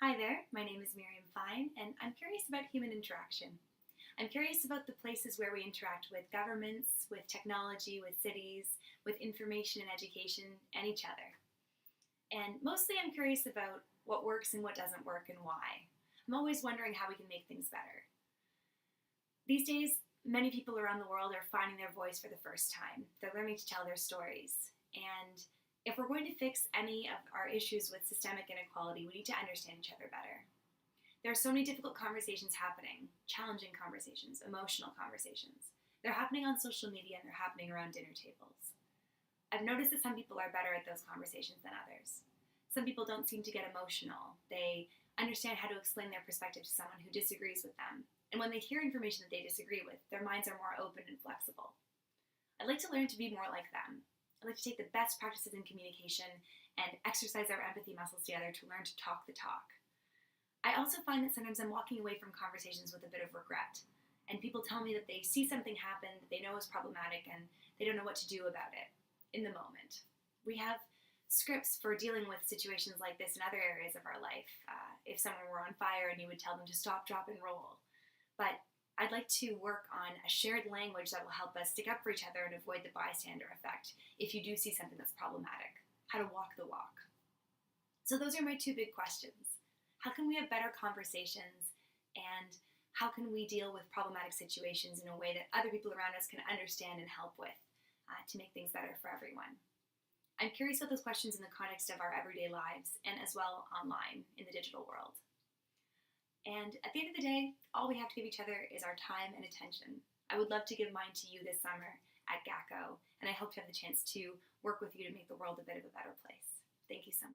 Hi there, my name is Miriam and I'm curious about human interaction. I'm curious about the places where we interact with governments, with technology, with cities, with information and education, and each other. And mostly I'm curious about what works and what doesn't work and why. I'm always wondering how we can make things better. These days, many people around the world are finding their voice for the first time. They're learning to tell their stories. And if we're going to fix any of our issues with systemic inequality, we need to understand each other better. There are so many difficult conversations happening, challenging conversations, emotional conversations. They're happening on social media and they're happening around dinner tables. I've noticed that some people are better at those conversations than others. Some people don't seem to get emotional. They understand how to explain their perspective to someone who disagrees with them. And when they hear information that they disagree with, their minds are more open and flexible. I'd like to learn to be more like them. I'd like to take the best practices in communication and exercise our empathy muscles together to learn to talk the talk. I also find that sometimes I'm walking away from conversations with a bit of regret. And people tell me that they see something happen that they know is problematic and they don't know what to do about it in the moment. We have scripts for dealing with situations like this in other areas of our life. If someone were on fire and you would tell them to stop, drop, and roll. But I'd like to work on a shared language that will help us stick up for each other and avoid the bystander effect if you do see something that's problematic. How to walk the walk. So those are my two big questions. How can we have better conversations, and how can we deal with problematic situations in a way that other people around us can understand and help with to make things better for everyone? I'm curious about those questions in the context of our everyday lives and as well online in the digital world. And at the end of the day, all we have to give each other is our time and attention. I would love to give mine to you this summer at GAKKO, and I hope to have the chance to work with you to make the world a bit of a better place. Thank you so much.